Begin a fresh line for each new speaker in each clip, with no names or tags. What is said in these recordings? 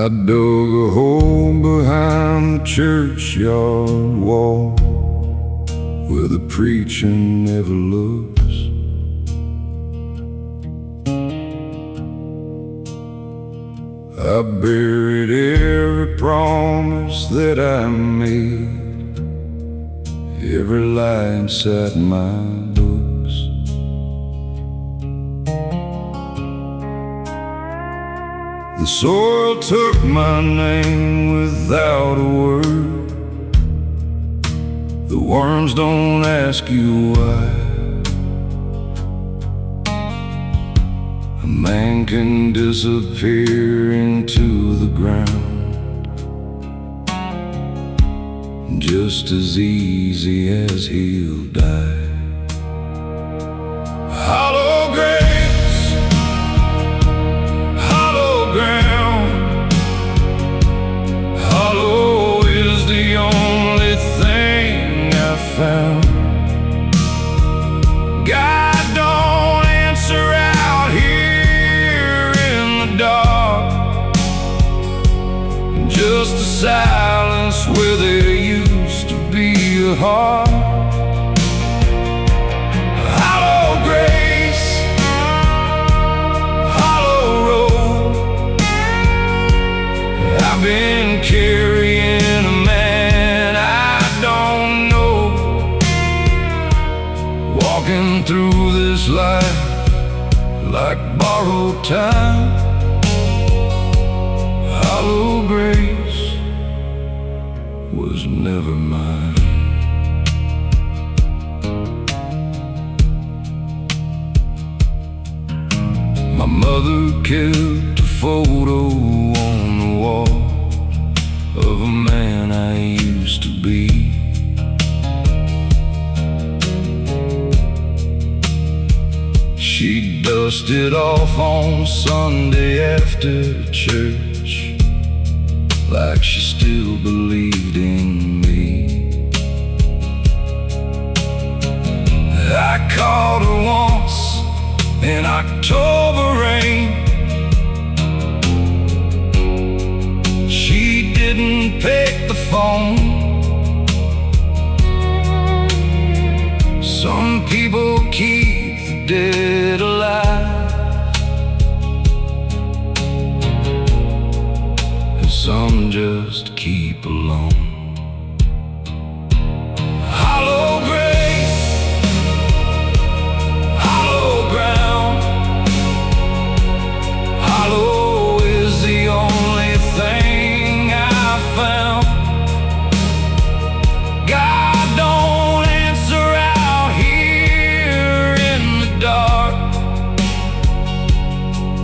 I dug a hole behind the churchyard wall where the preacher never looks. I buried every promise that I made, every lie inside my books. The soil took my name without a word. The worms don't ask you why. A man can disappear into the ground just as easy as he'll die. Hollow graves, hollow ground, hollow is the only thing I found. God don't answer out here in the dark, just a silence where there used to be a heart. Hollow grace, hollow road, I've been carrying a man I don't know, walking through this life like borrowed time. Hollow grace was never mine. My mother kept a photo on the wall of a man I used to be. She dusted off on Sunday after church, like she still believed in me. I called her once in October rain. She didn't pick the phone. Some people keep the dead alive, and some just keep alone. Hollow grace, hollow ground, hollow is the only thing I found. God don't answer out here in the dark,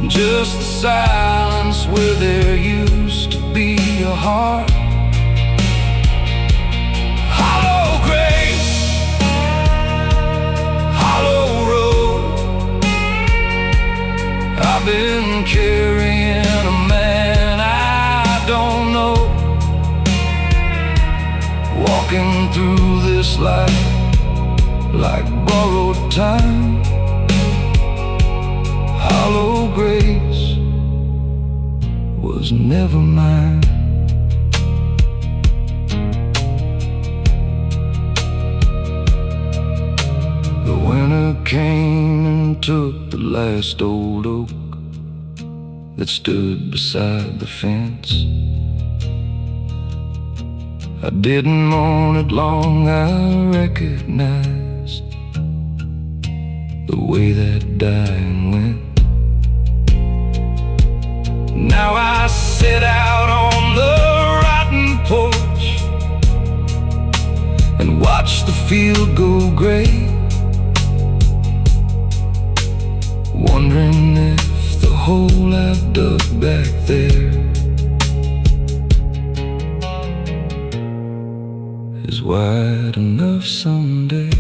just the silence where there used to be a heart. Hollow grace, hollow road, I've been carrying a man I don't know, walking through this life like borrowed time. Hollow grace was never mine. The winter came and took the last old oak that stood beside the fence. I didn't mourn it long, I recognized the way that dying went. Now I sit out on the rotten porch and watch the field go gray, wondering if the hole I've dug back there is wide enough someday.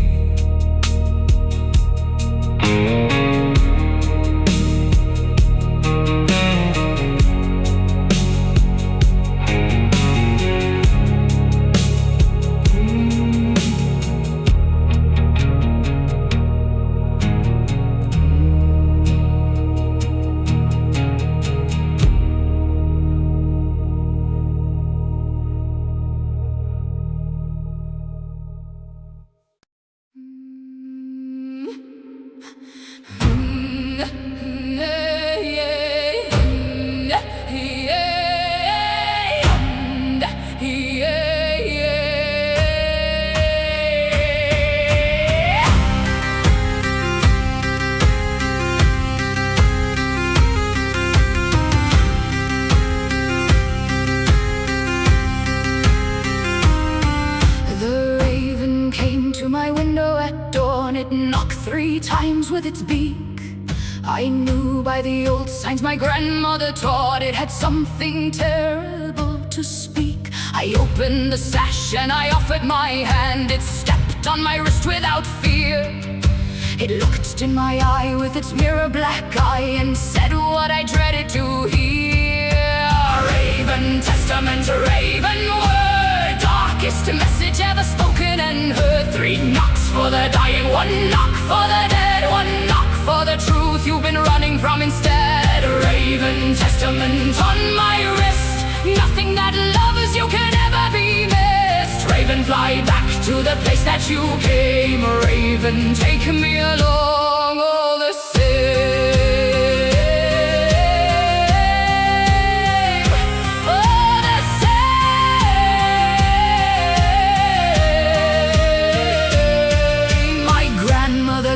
With its beak, I knew by the old signs my grandmother taught it had something terrible to speak. I opened the sash and I offered my hand. It stepped on my wrist without fear. It looked in my eye with its mirror black eye and said what I dreaded to hear. Raven testament, raven word, darkest message ever spoken and heard. 3 knocks for the dying, 1 knock for the dead, 1 knock for the truth you've been running from instead. Raven testament on my wrist, nothing that lovers you can ever be missed. Raven, fly back to the place that you came. Raven, take me along all the same.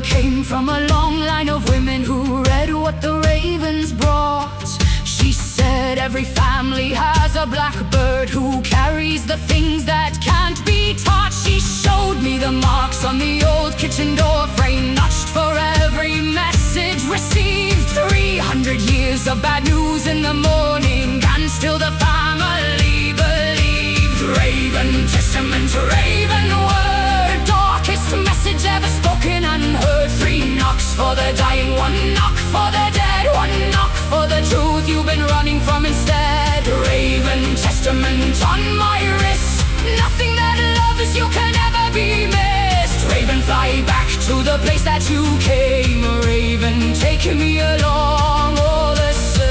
Came from a long line of women who read what the ravens brought. She said every family has a blackbird who carries the things that can't be taught. She showed me the marks on the old kitchen door frame, notched for every message received. 300 years of bad news in the morning, and still the family believed. Raven testament, raven word, darkest message ever spoken and heard. 3 knocks for the dying, 1 knock for the dead, 1 knock for the truth you've been running from instead. Raven testament on my wrist, nothing that lovers you can ever be missed. Raven, fly back to the place that you came. Raven, take me along all the same.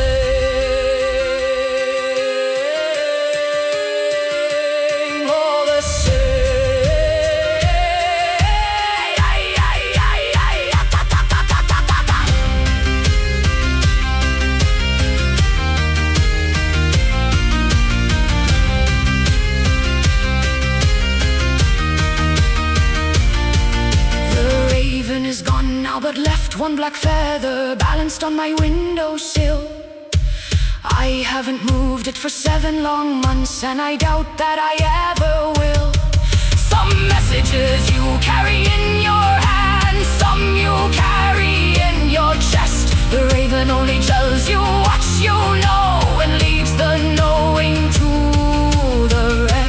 All the same. But left 1 black feather balanced on my windowsill. I haven't moved it for 7 long months, and I doubt that I ever will. Some messages you carry in your hand, some you carry in your chest. The raven only tells you what you know and leaves the knowing to the rest.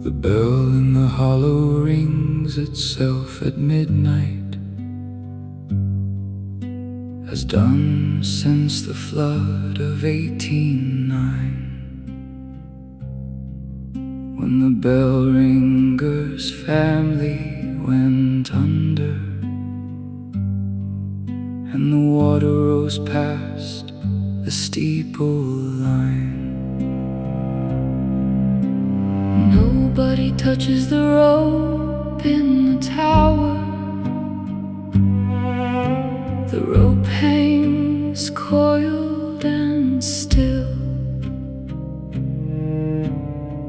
The bell in the hollow rings itself at midnight, has done since the flood of 1809. When the bell ringer's family went under, and the water rose past the steeple line.
Nobody touches the rope in the tower. The rope hangs coiled and still.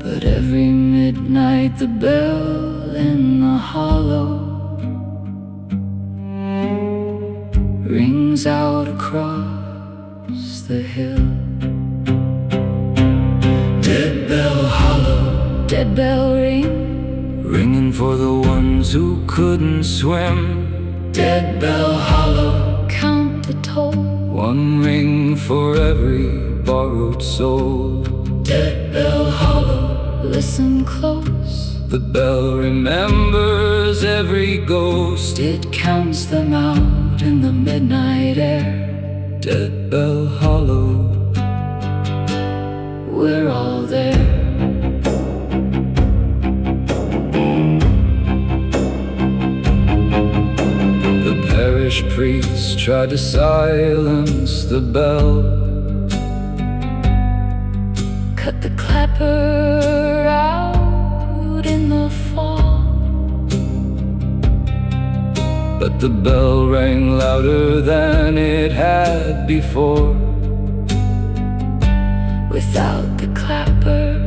But every midnight the bell in the hollow rings out across the hill. Dead bell hollow, dead bell ring,
ringing for the ones who couldn't swim.
Dead bell hollow, count the toll.
One ring for every borrowed soul.
Dead bell hollow, listen close.
The bell remembers every ghost.
It counts them out in the midnight air.
Dead bell hollow,
we're all there.
The parish priest tried to silence the bell.
Cut the clapper out in the fall.
But the bell rang louder than it had before.
Without the clapper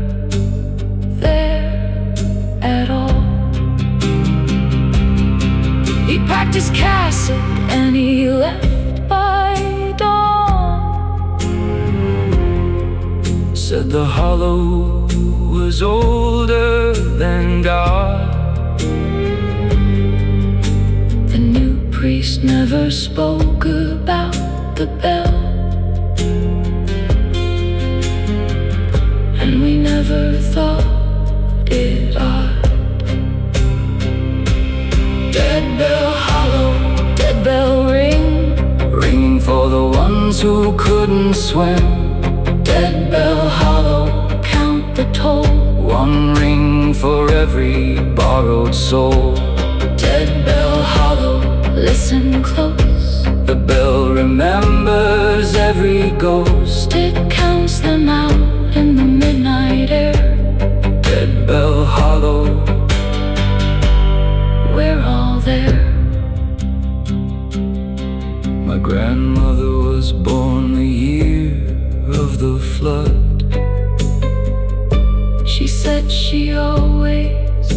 there at all. He packed his cassock and he left by dawn.
Said the hollow was older than God.
The new priest never spoke about the bell, and we never thought it odd. Dead bell hollow, dead bell ring,
ringing for the ones who couldn't swim.
dead bell hollow, count the toll.
One ring for every borrowed soul.
Dead bell hollow, listen close.
The bell remembers every ghost.
It counts them out in the midnight air.
Dead bell hollow,
we're all there.
my grandmother was born the year of the flood.
She said she always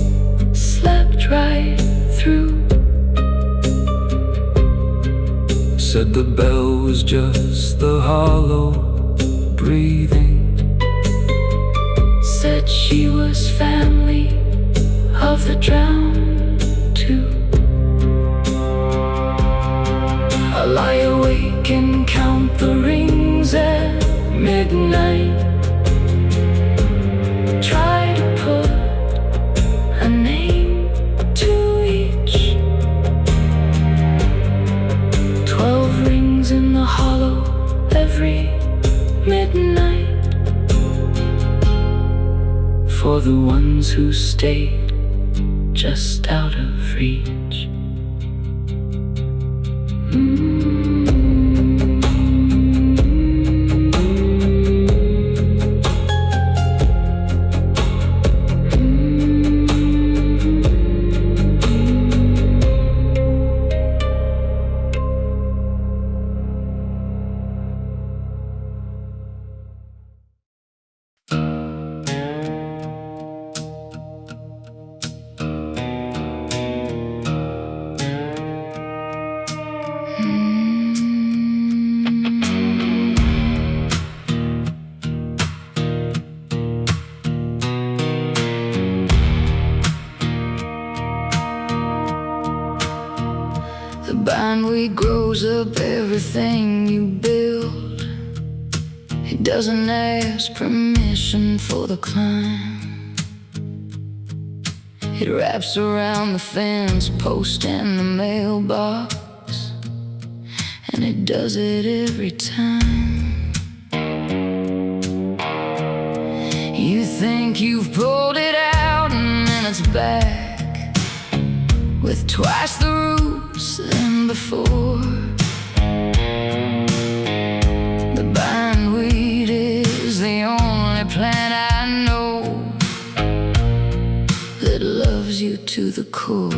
slept right through.
Said the bell was just the hollow breathing.
Said she was family of the drowned too. I lie awake and count the rings at midnight. Try to put a name to each. 12 rings in the hollow every midnight. For the ones who stayed just out of reach. The bindweed grows up everything you build. It doesn't ask permission for the climb. It wraps around the fence post and the mailbox, and it does it every time. You think you've pulled it out and then it's back with twice the roots than before. The bindweed is the only plant I know that loves you to the core.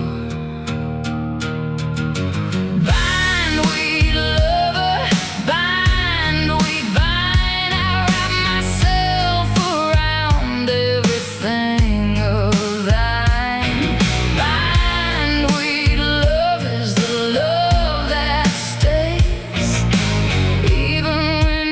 Bindweed lover, bindweed vine, I wrap myself around everything of thine. Bindweed love is the love that stays, even when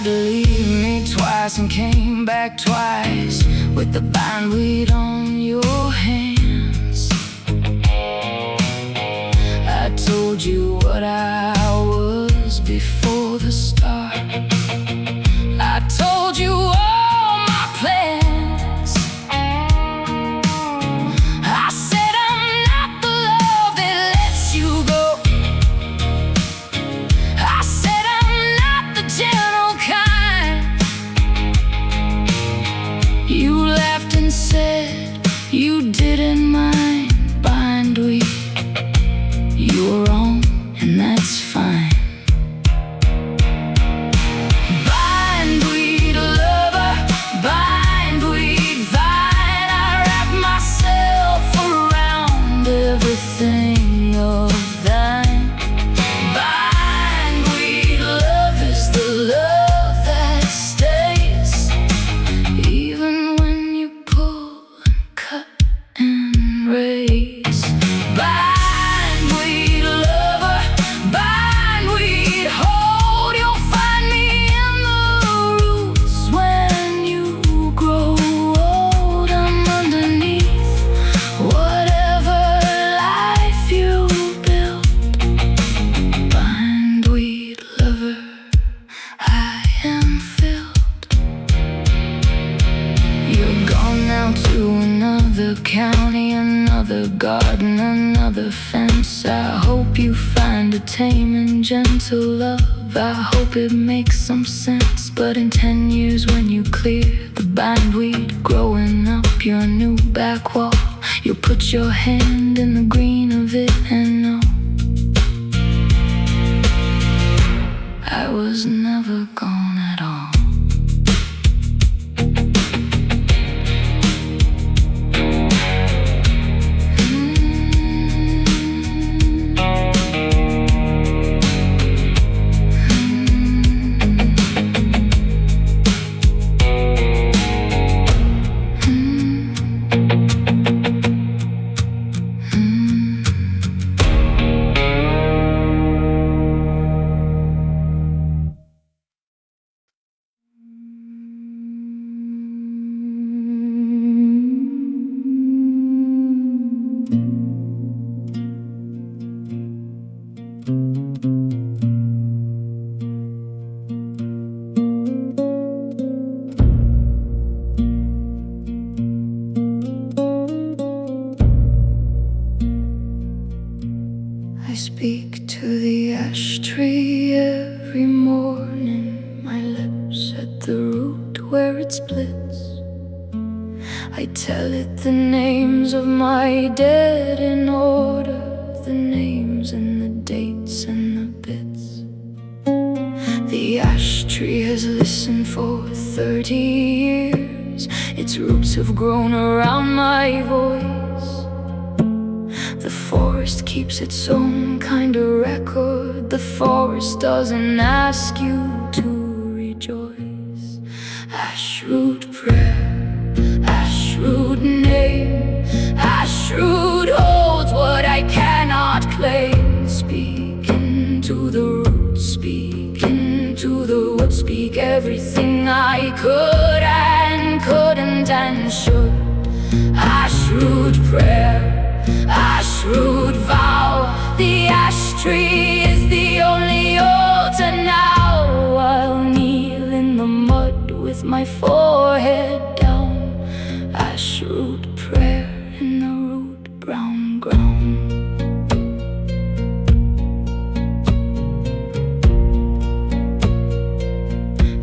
to leave me twice and came back twice with the bindweed on your hands. I told you what I was before the start. I told you all my plans. I said I'm not the love that lets you go. I said I'm not the gentle kind. You laughed and said you didn't mind bindweed. You were wrong, and that's fine. Bindweed lover, bindweed vine, I wrap myself around everything of thine. Bindweed love is the love that stays, even when you pull and cut and raise. Bindweed lover, bindweed hold, you'll find me in the roots when you grow old. I'm underneath whatever life you build. Bindweed lover, I am filled. You're gone now to another county, another garden, another fence. I hope you find a tame and gentle love. I hope it makes some sense. But in 10 years when you clear the bindweed growing up your new back wall, you'll put your hand in the green of it and know I was never gone at all. I speak to the ash tree every morning, my lips at the root where it splits. I tell it the names of my dead in order, the names and the dates and the bits. The ash tree has listened for 30 years, its roots have grown around my voice. The forest keeps its own kind of record. The forest doesn't ask you to rejoice. Ashroot prayer, ashroot name, ashroot holds what I cannot claim. Speak into the roots, speak into the woods, speak everything I could and couldn't and should. Ashroot prayer, ashroot vow, the ash tree is the only altar now. I'll kneel in the mud with my forehead down. Ashroot prayer in the root brown ground.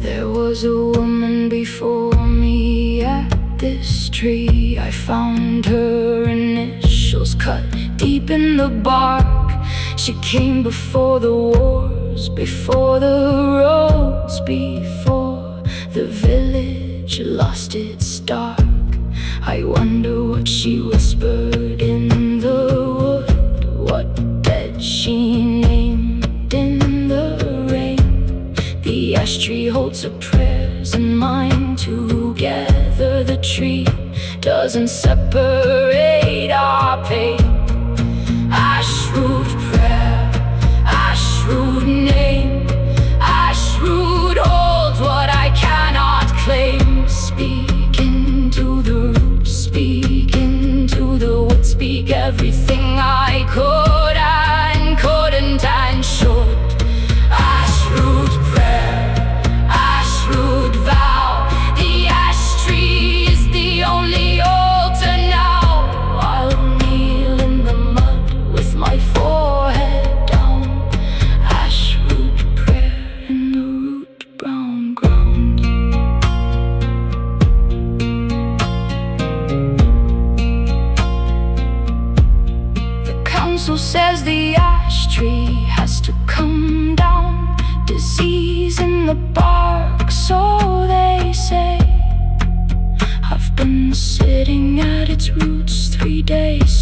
There was a woman before me at this tree. I found her initials cut deep in the bark. She came before the wars, before the roads, before the village lost its dark. I wonder what she whispered in the wood, what bed she named in the rain. The ash tree holds her prayers and mine together. The tree doesn't separate our pain. Ashroot prayer, ashroot name, ashroot holds what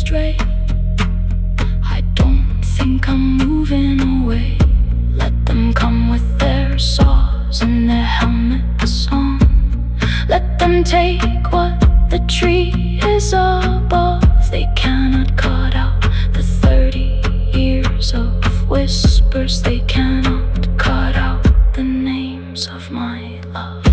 stray. I don't think I'm moving away. Let them come with their saws and their helmets on. Let them take what the tree is above. They cannot cut out the 30 years of whispers. They cannot cut out the names of my love.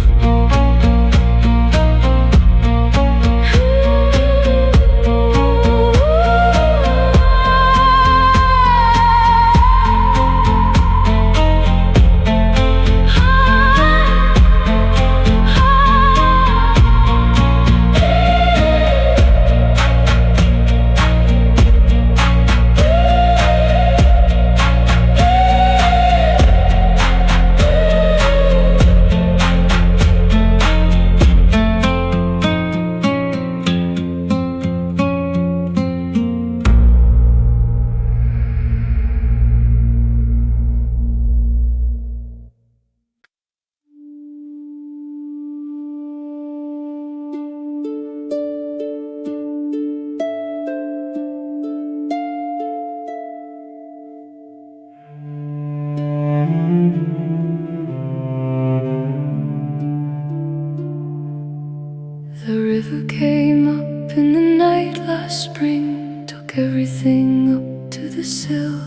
The river came up in the night last spring, took everything up to the sill.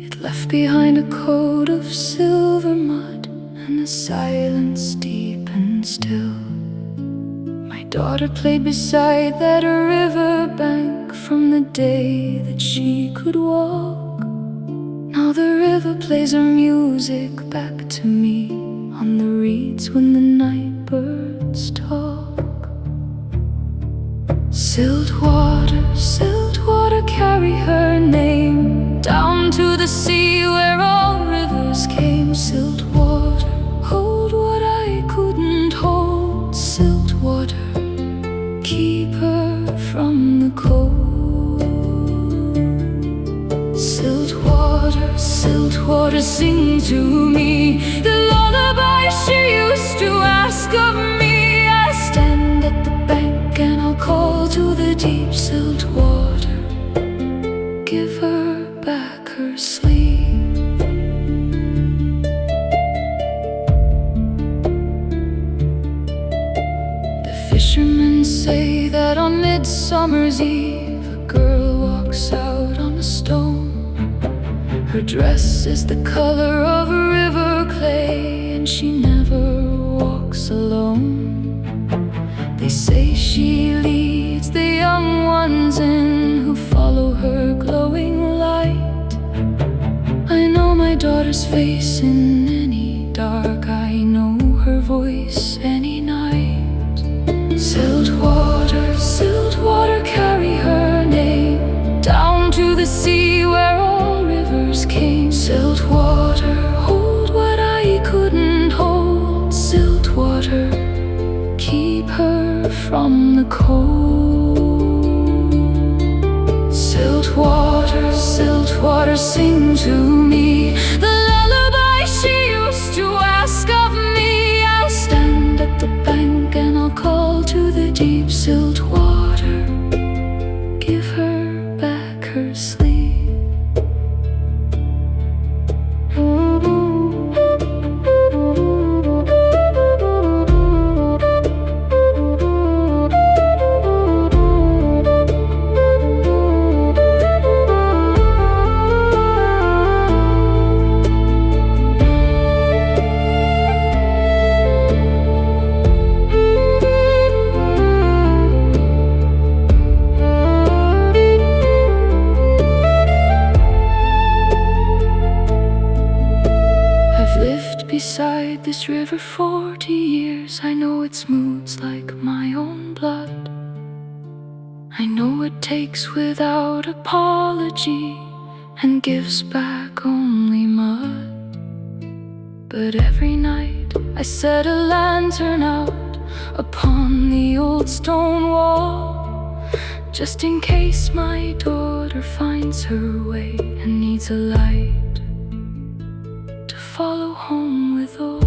It left behind a coat of silver mud and a silence deep and still. My daughter played beside that river bank from the day that she could walk. Now the river plays her music back to me on the reeds when the night birds talk. Siltwater, siltwater, carry her name down to the sea where all rivers came. Siltwater, hold what I couldn't hold. Siltwater, keep her from the cold. Siltwater, siltwater, sing to me the lullaby she used to ask of me. I stand at the bank and I'll call to the deep. Siltwater, give her back her sleep. The fishermen say that on Midsummer's Eve a girl walks out on a stone. Her dress is the color of a river clay, and she never walks alone. They say she leads the young ones in who follow her glowing light. I know my daughter's face in any dark, I know her voice any night. Siltwater, siltwater, carry her name down to the sea where all rivers came. Siltwater, hold what I couldn't hold. Siltwater, keep her from the cold. Siltwater, siltwater, sing to me the lullaby she used to ask of me. I'll stand at the bank and I'll call to the deep. Siltwater, give her back her sleep. Beside this river 40 years, I know its moods like my own blood. I know it takes without apology and gives back only mud. But every night I set a lantern out upon the old stone wall, just in case my daughter finds her way and needs a light to follow home with all.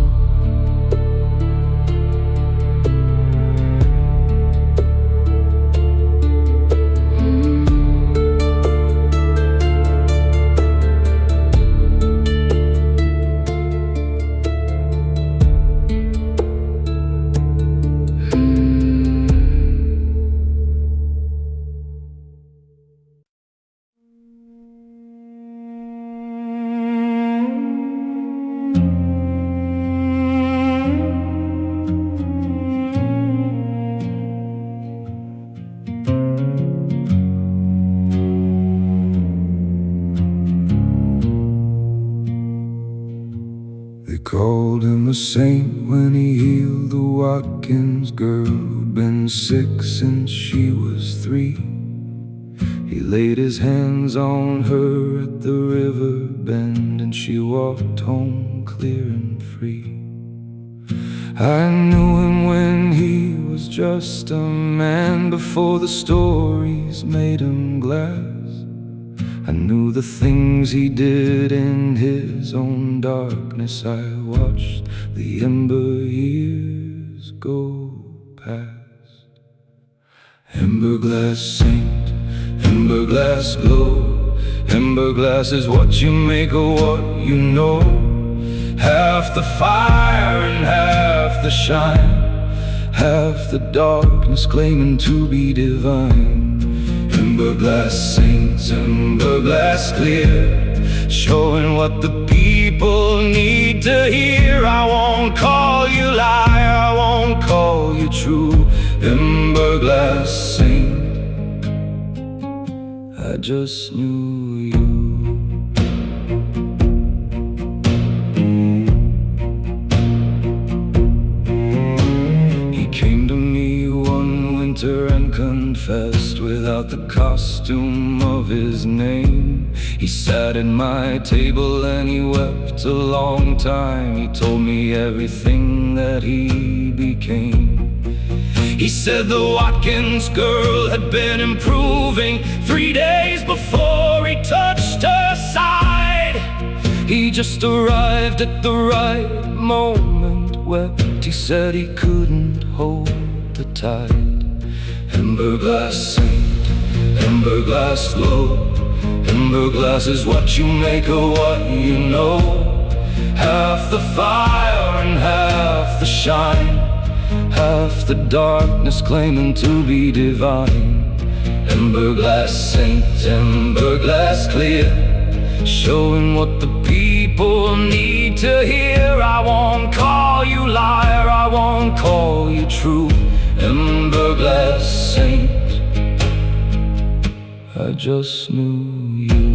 called him a saint when he healed the Watkins girl who'd been sick since she was 3. He laid his hands on her at the river bend, and she walked home clear and free. I knew him when he was just a man, before the stories made him glass. I knew the things he did in his own darkness. I watched the ember years go past. Emberglass saint, emberglass glow. Emberglass is what you make of what you know. Half the fire and half the shine, half the darkness claiming to be divine. Emberglass saints, emberglass clear, showing what the people need to hear. I won't call you liar, I won't call you true. Emberglass saint, I just knew you. He came to me one winter and confessed without the costume of his name. He sat at my table and he wept a long time. He told me everything that he became. He said the Watkins girl had been improving 3 days before he touched her side. He just arrived at the right moment, wept. He said he couldn't hold the tide. Emberglass saint, emberglass glow. Emberglass is what you make of what you know. Half the fire and half the shine, half the darkness claiming to be divine. Emberglass saint, emberglass clear, showing what the people need to hear. I won't call you liar, I won't call you true. Emberglass saint, I just knew you.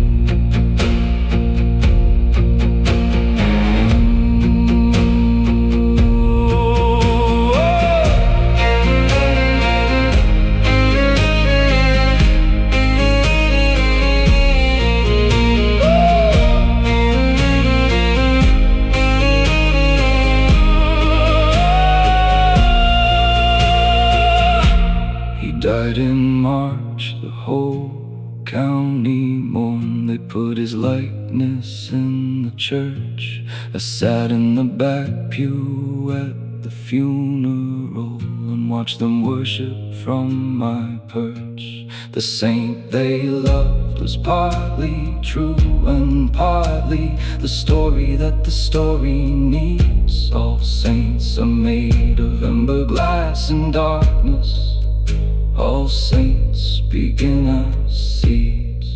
Died in March, the whole county mourned. They put his likeness in the church. I sat in the back pew at the funeral and watched them worship from my perch. The saint they loved was partly true and partly the story that the story needs. All saints are made of emberglass and darkness. All saints begin as seeds.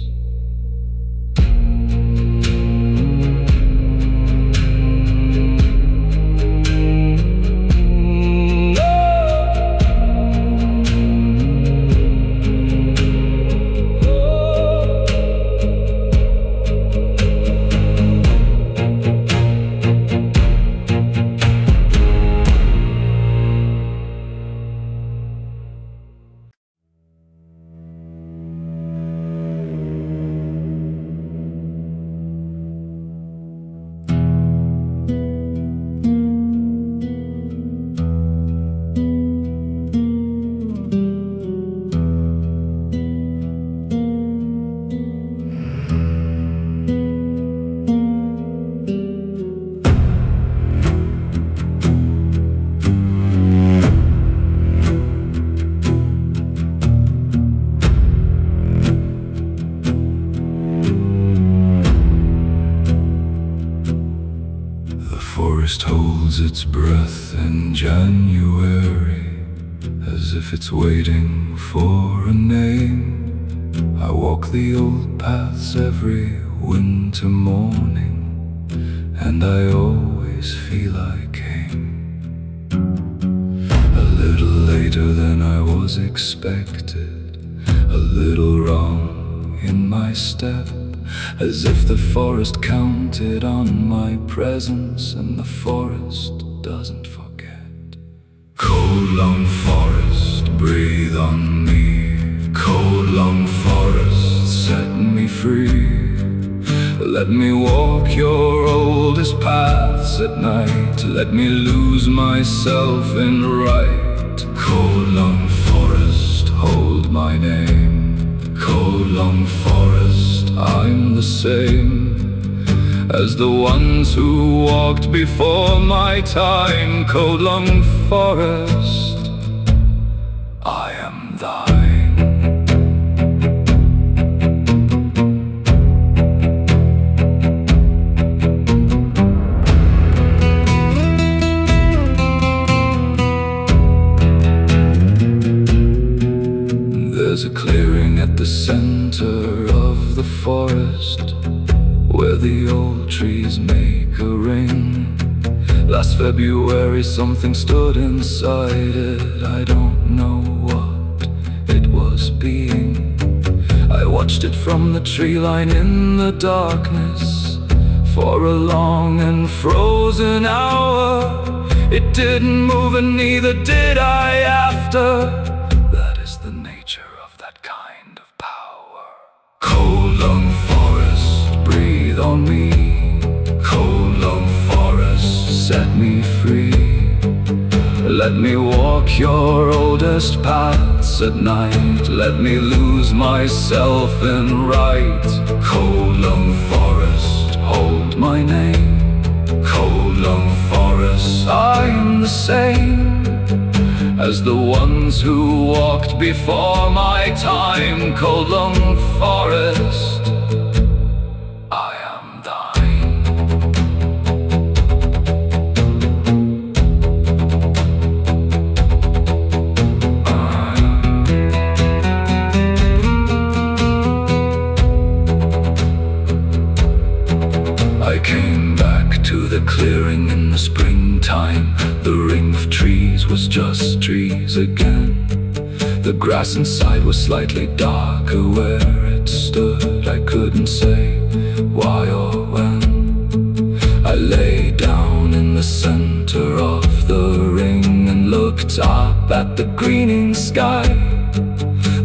Holds its breath in January, as if it's waiting for a name. I walk the old paths every winter morning, and I always feel I came a little later than I was expected, a little wrong in my step. as if the forest counted on my presence, and the forest doesn't forget. Coldlung forest, breathe on me. Coldlung forest, set me free. Let me walk your oldest paths at night. Let me lose myself in right. Coldlung forest, hold my name. Coldlung forest, I'm the same as the ones who walked before my time. Coldlung forest, I am thine. There's a clearing at the center of the forest where the old trees make a ring. Last February something stood inside it. I don't know what it was being. I watched it from the tree line in the darkness for a long and frozen hour. It didn't move and neither did I after. Coldlung forest, breathe on me. Coldlung forest, set me free. Let me walk your oldest paths at night. Let me lose myself in right. Coldlung forest, hold my name. Coldlung forest, I'm the same as the ones who walked before my time. Coldlung forest, I am thine. I came back to the clearing in the springtime. The ring of trees was just trees again. The grass inside was slightly darker where it stood. I couldn't say why or when. I lay down in the center of the ring and looked up at the greening sky.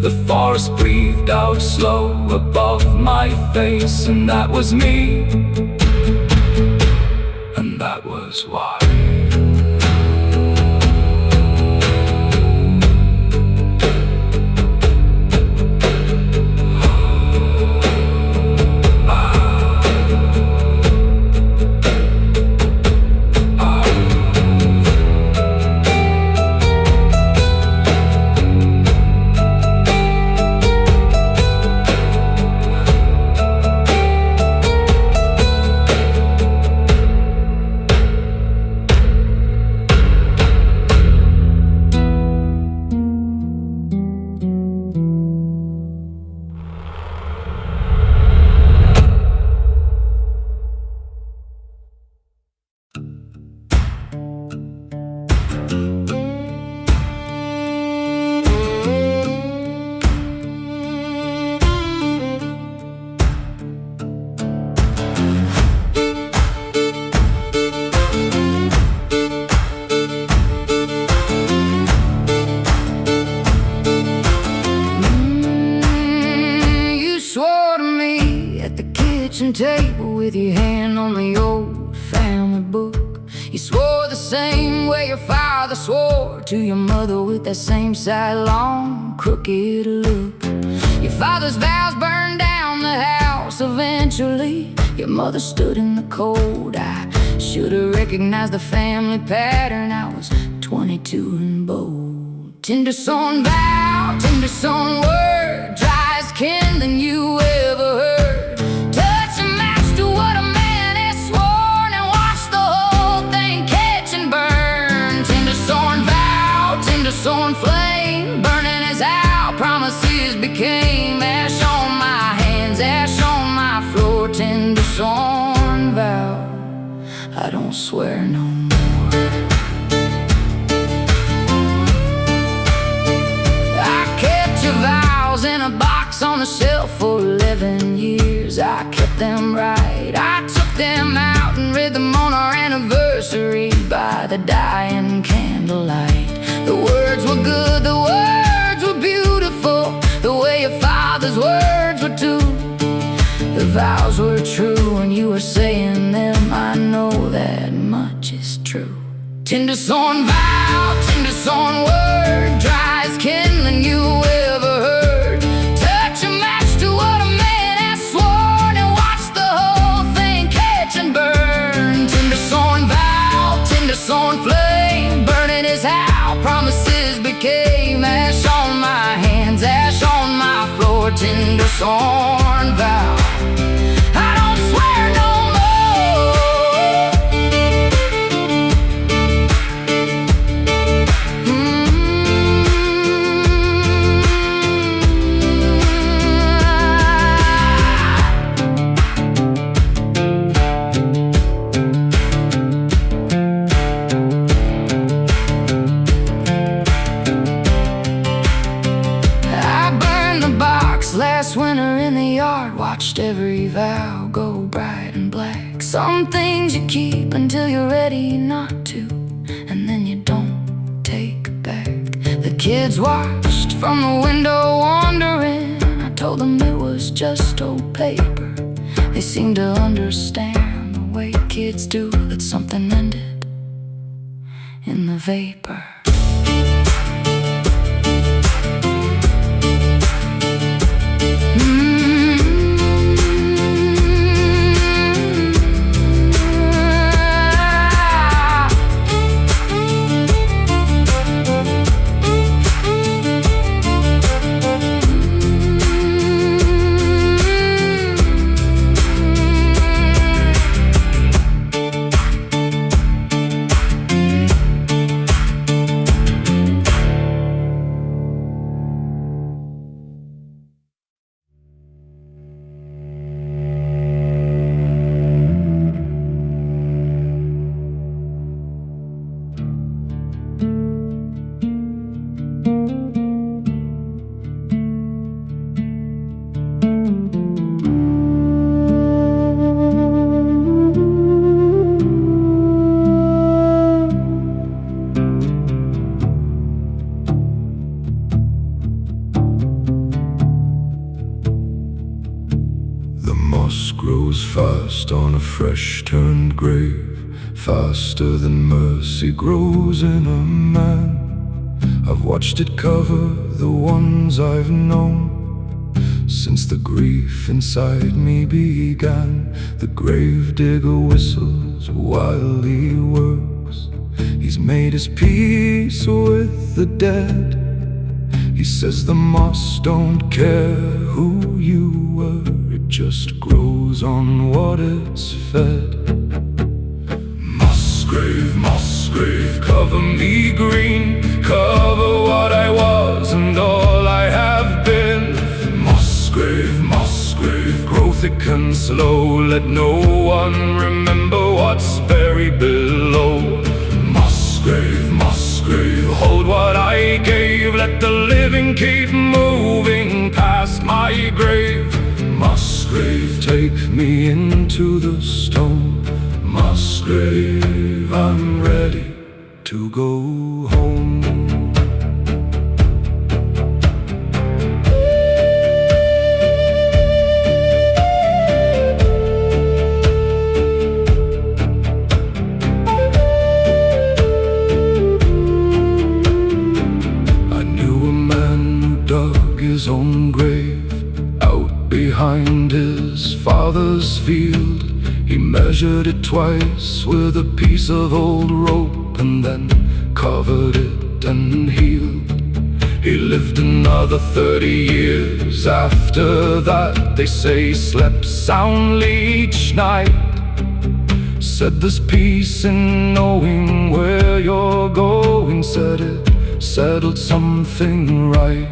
The forest breathed out slow above my face, and that was me, and that was why.
Table with your hand on the old family book. You swore the same way your father swore to your mother, with that same sidelong, crooked look. Your father's vows burned down the house eventually. Your mother stood in the cold. I should've recognized the family pattern. I was 22 and bold. Tindersworn vow, tindersworn word, dry as kindling you ever heard. Tindersworn flame, burning as our promises became ash on my hands, ash on my floor. Tindersworn vow, I don't swear no more. I kept your vows in a box on the shelf for 11 years. shoes, I kept them right. I took them out and read them on our anniversary by the dying candlelight. The words were good, the words were beautiful, the way your father's words were too. The vows were true when you were saying them. I know that much is true. Tindersworn vow, tindersworn word, dry as kindling you ever heard. Touch a match to what a man has sworn and watch the whole thing catch and burn. Tindersworn vow, tindersworn flame, burning is how promises became. Ash on my hands, ash on my floor, tindersworn vow. I don't swear no last winter in the yard, watched every vow go bright and black. Some things you keep until you're ready not to, and then you don't take back. The kids watched from the window wondering. I told them it was just old paper. They seemed to understand the way kids do, that something ended in the vapor.
Fast on a fresh turned grave, faster than mercy grows in a man. I've watched it cover the ones I've known since the grief inside me began. The grave digger whistles while he works. He's made his peace with the dead. He says the moss don't care who you were, it just grows on what it's fed. Mossgrave, mossgrave, cover me green, cover what I was and all I have been. Mossgrave, mossgrave, grow thick and slow, let no one remember what's buried below. Mossgrave, mossgrave, hold what I gave, let the living keep moving past my grave. Mossgrave, take me into the stone. Mossgrave, I'm ready to go home. His own grave out behind his father's field. He measured it twice with a piece of old rope and then covered it and healed. He lived another 30 years after that. They say he slept soundly each night. Said there's peace in knowing where you're going. Said it settled something right.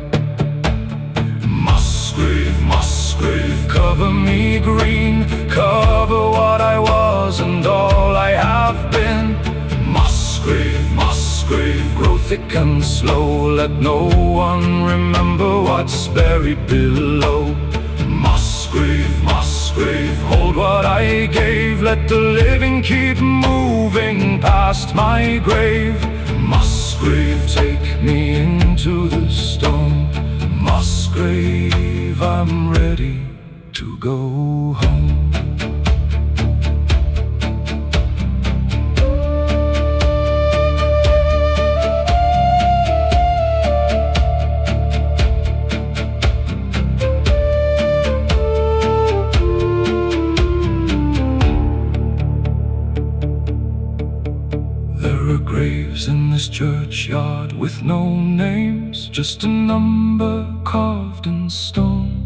Mossgrave, mossgrave, cover me green, cover what I was and all I have been. Mossgrave, mossgrave, grow thick and slow, let no one remember what's buried below. Mossgrave, mossgrave, mossgrave, hold what I gave. Let the living keep moving past my grave. Mossgrave, take me into the stone. Mossgrave, I'm ready to go home. In this churchyard with no names, just a number carved in stone.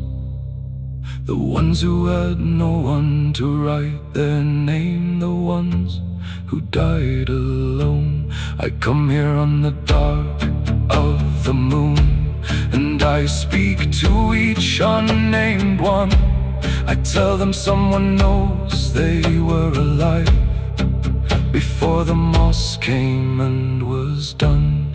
The ones who had no one to write their name, the ones who died alone. I come here on the dark of the moon, and I speak to each unnamed one. I tell them someone knows they were alive before the moss came and was done.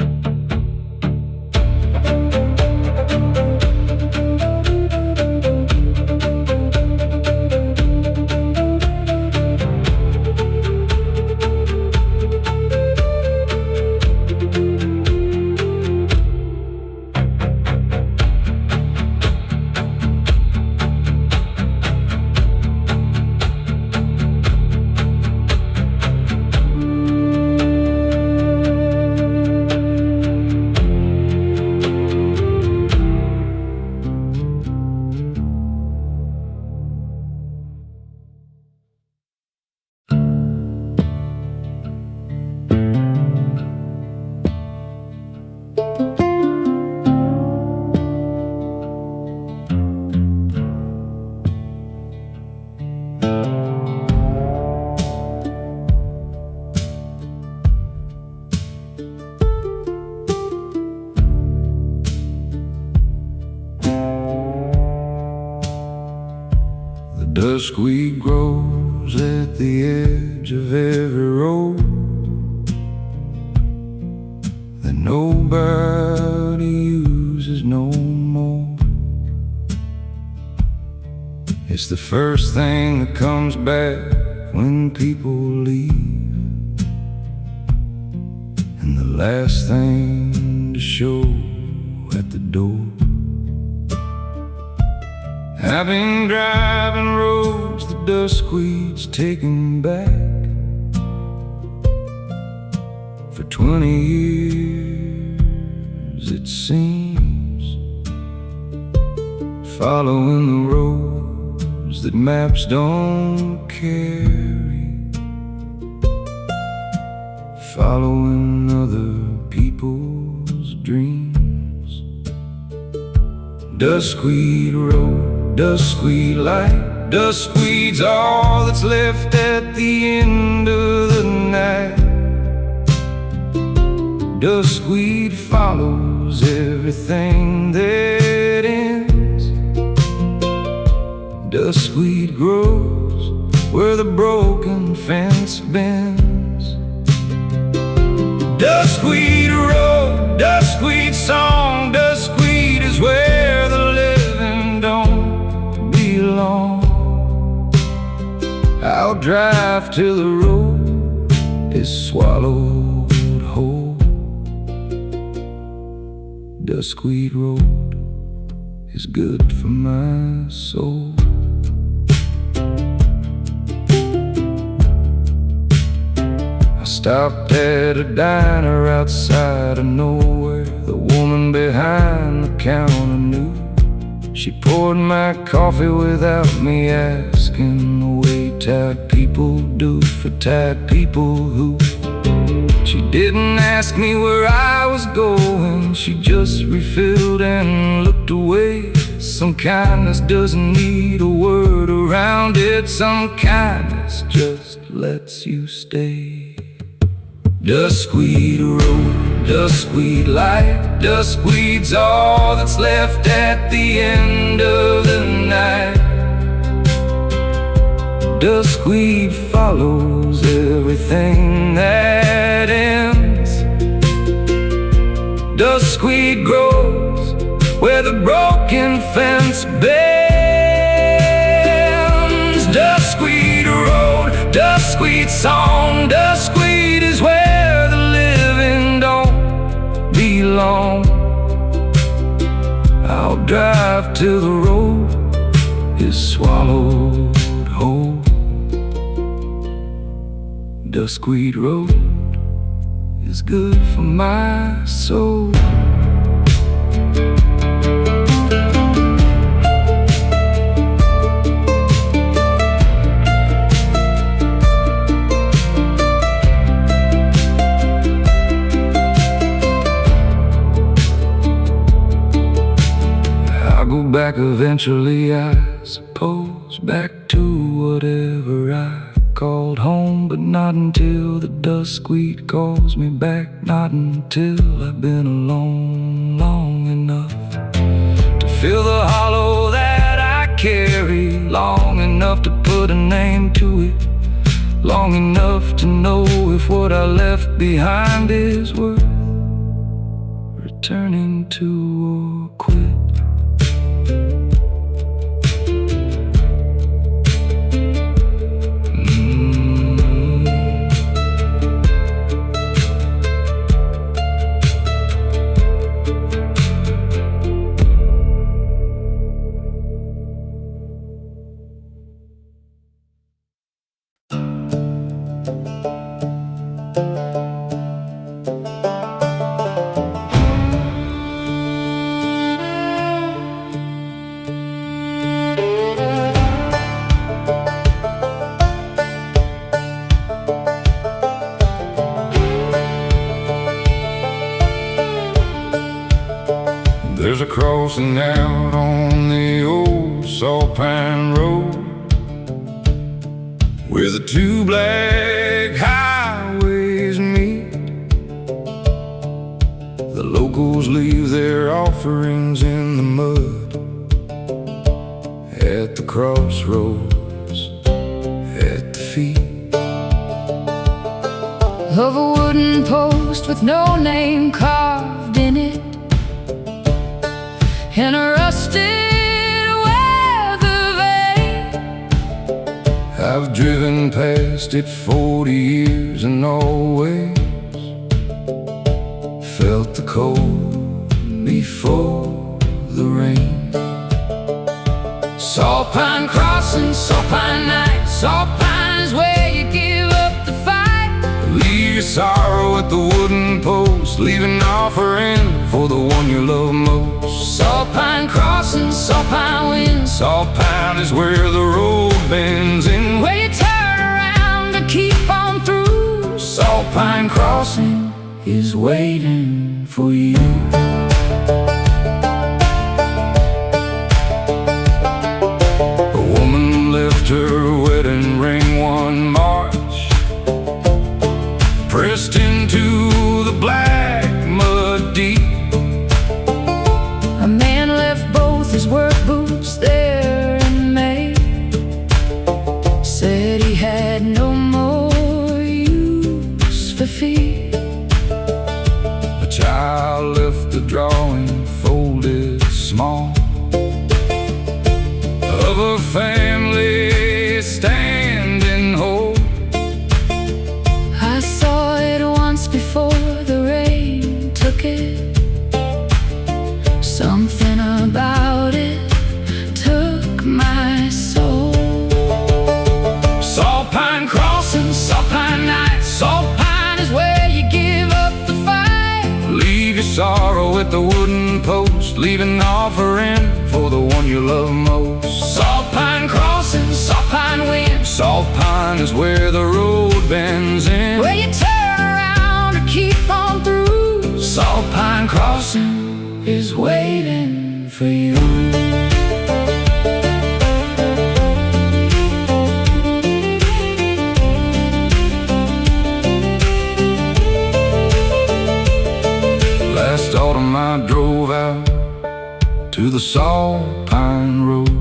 Duskweed grows at the edge of every road that nobody uses no more. It's the first thing that comes back when people leave, and the last thing to show at the door. I've been driving roads the duskweed's taken back for 20 years, it seems, following the roads that maps don't carry, following other people's dreams. Duskweed road, duskweed light, duskweed's all that's left at the end of the night. Duskweed follows everything that ends. Duskweed grows where the broken fence bends. Duskweed road, duskweed song, duskweed is where the living don't belong. I'll drive till the road is swallowed whole. Duskweed road is good for my soul. I stopped at a diner outside of nowhere. The woman behind the counter knew. She poured my coffee without me asking, the way tired people do for tired people who. She didn't ask me where I was going, she just refilled and looked away. Some kindness doesn't need a word around it. Some kindness just lets you stay. Duskweed road, duskweed light, duskweed's all that's left at the end of the night. Duskweed follows everything that ends. Duskweed grows where the broken fence bends. duskweed song. Duskweed is where the living don't belong. I'll drive till the road is swallowed whole. Duskweed Road is good for my soul. I'll go back eventually, I suppose, back to whatever I called home, but not until the duskweed calls me back. Not until I've been alone long enough to feel the hollow that I carry, long enough to put a name to it, long enough to know if what I left behind is worth returning to or quit. There's a crossing out on the old saltpine road where the two black highways meet. The locals leave their offerings in the mud at the crossroads, at the feet
of a wooden post with no name carved in it, in a rusted weather vane.
I've driven past it 40 years and always felt the cold before the rain. Saltpine crossing, saltpine night. Saltpine is where you give up the fight. Leave your sorrow at the wooden post, leave an offering for the one you love most. Saltpine crossing, saltpine wind. Saltpine is where the road bends in,
where you turn around to keep on through.
Saltpine crossing is waiting for you. A woman left her wedding ring one March, pressed into the black mud deep.
A man left both his work boots there in May, said he had no more use for feet.
A child left the drawing folded small of a family standing whole.
I saw it once before the rain took it. Something about it took my soul.
Saltpine crossing, saltpine night. Saltpine is where you give up the fight. Leave your sorrow at the wooden post, leave an offering for the one you love most. Saltpine crossing, saltpine wind. Saltpine is where the road bends in,
where you turn around to keep on through.
Saltpine crossing is waiting for you. Last autumn I drove out to the saltpine road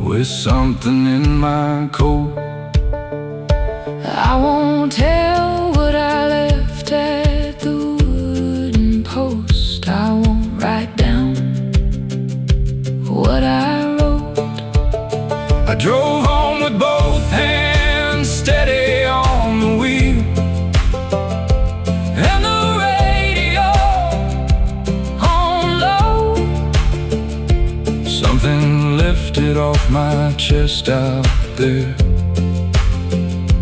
with something in my coat.
I won't tell what I left at the wooden post. I won't write down what I wrote.
I drove home with both hands my chest out there.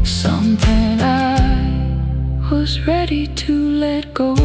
Something I was ready to let go.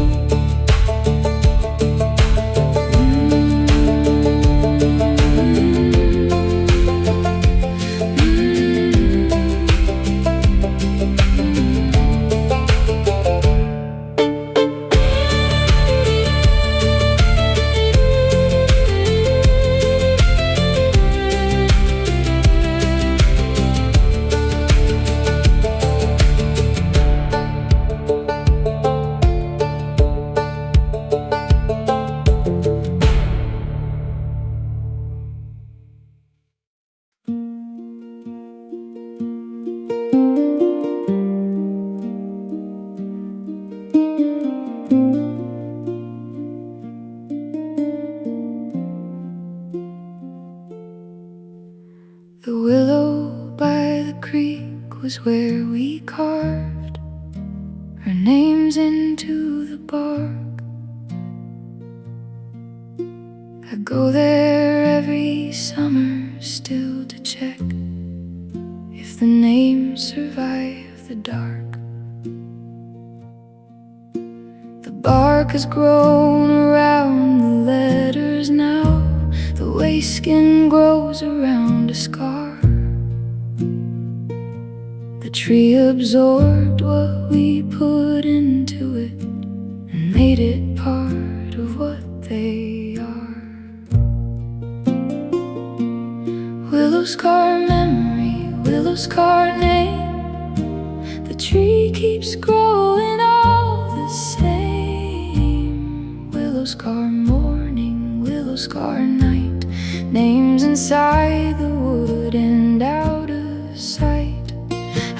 The willow by the creek was where we carved our names into the bark. I go there every summer still to check if the names survive the dark. The bark has grown around the letters now, the way skin grows around a scar. The tree absorbed what we put into it and made it part of what they are. Willowscar memory, willowscar name. The tree keeps growing all the same. Willowscar morning, willowscar night. Names inside the wood and out of sight.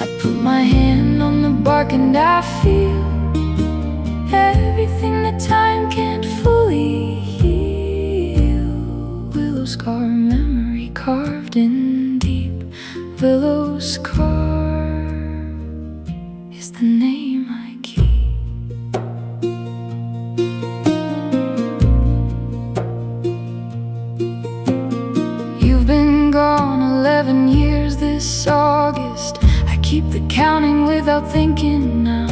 I put my hand on the bark and I feel everything that time can't fully heal. Willowscar memory carved in deep. Willowscar is the name I keep. You've been gone 11 years this August. I keep the counting without thinking now.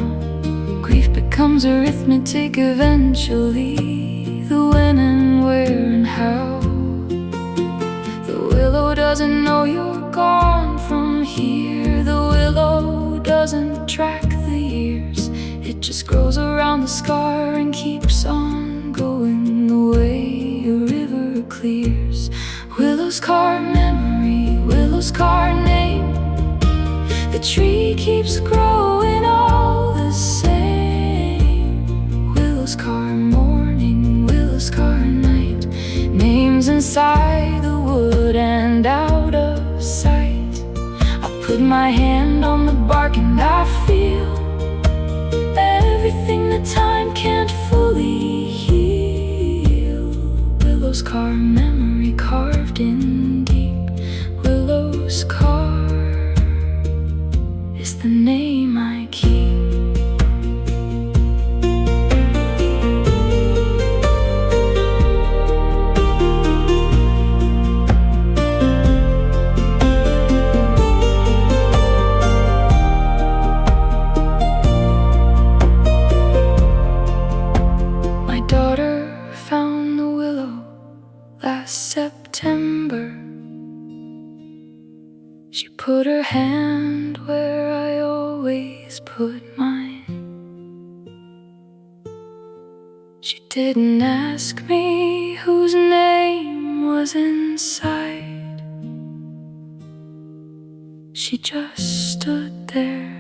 Grief becomes arithmetic eventually. The when and where and how. The willow doesn't know you're gone from here. The willow doesn't track the years. It just grows around the scar and keeps on going the way a river clears. Willowscar memory, willowscar name. The tree keeps growing all the same. Willowscar morning, willowscar night. Names inside the wood and out of sight. I put my hand on the bark and I feel everything that time can't fully heal. Willowscar memory carved in deep. Willowscar is the name I keep. My daughter found the willow last September. She put her hand where I always put mine. She didn't ask me whose name was inside. She just stood there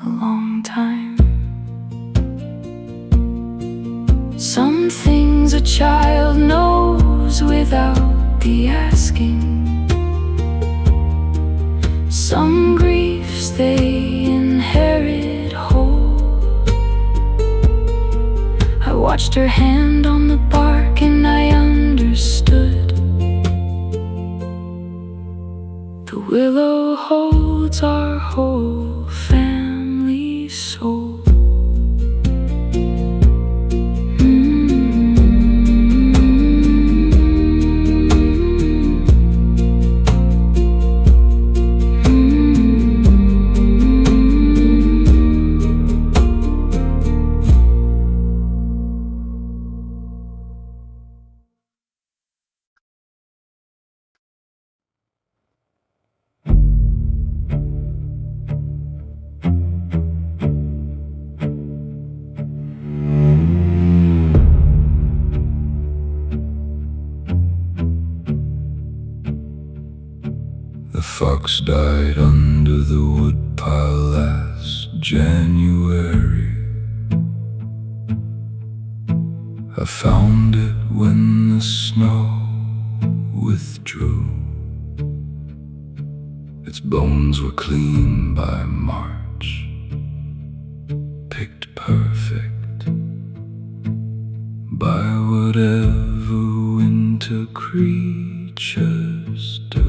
a long time. Some things a child knows without the asking. Some griefs they inherit whole. I watched her hand on the bark and I understood. The willow holds our whole family soul.
fox died under the woodpile last January. I found it when the snow withdrew. Its bones were clean by March, picked perfect by whatever winter creatures do.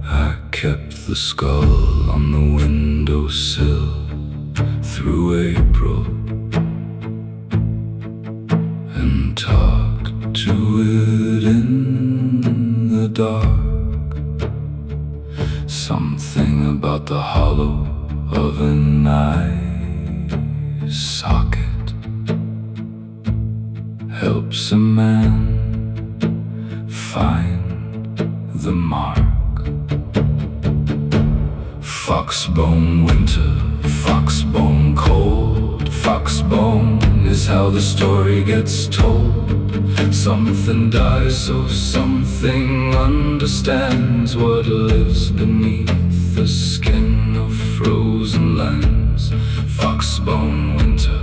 I kept the skull on the windowsill through April and talked to it in the dark. Something about the hollow of an eye socket helps a man find the mark. Foxbone winter, foxbone cold. Foxbone is how the story gets told. Something dies so something understands what lives beneath the skin of frozen lands. Foxbone winter,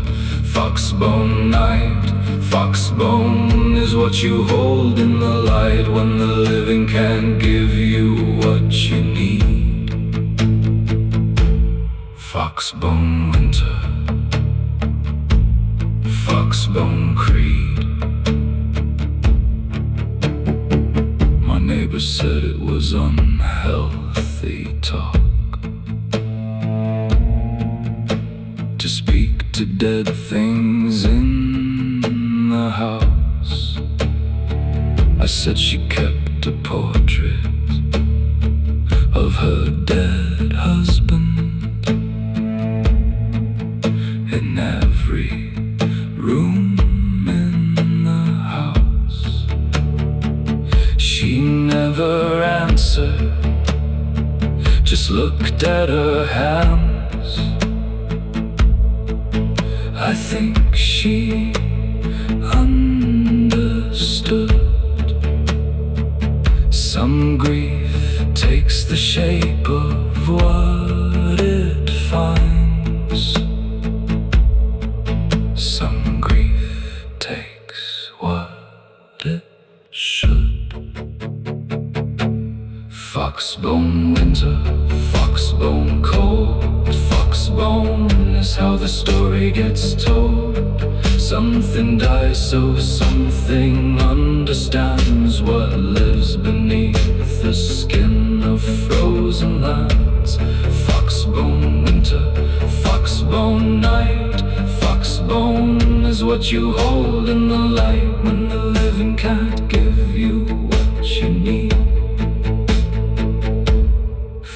foxbone night. Foxbone is what you hold in the light when the living can't give you what you need. Foxbone winter, foxbone creed. My neighbor said it was unhealthy talk to speak to dead things in the house. I said she kept a portrait of her dead husband in every room in the house. She never answered, just looked at her hands. I think she understood. Some grief takes the shape of what it finds. Some grief takes what it should. Foxbone winter, foxbone cold. Foxbone is how the story gets told. Something dies so something understands what lives beneath the skin of frozen lands. Foxbone winter, foxbone night. Foxbone is what you hold in the light when the living can't give you what you need.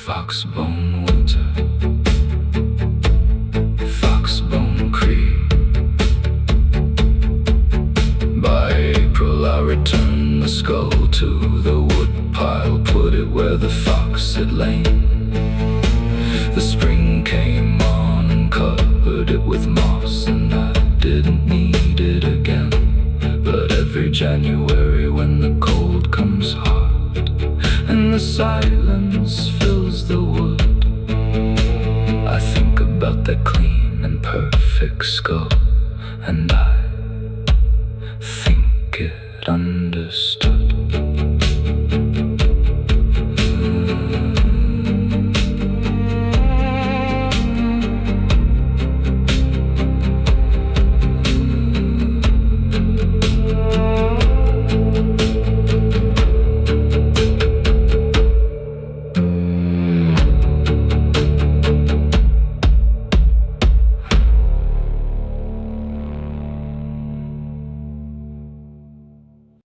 Foxbone winter, foxbone creed. By April I returned the skull to the woodpile, put it where the fox had lain. The spring came on and covered it with moss, and I didn't need it again. But every January when the cold comes hard and the silence fills the wood, I think about that clean and perfect skull, and I think it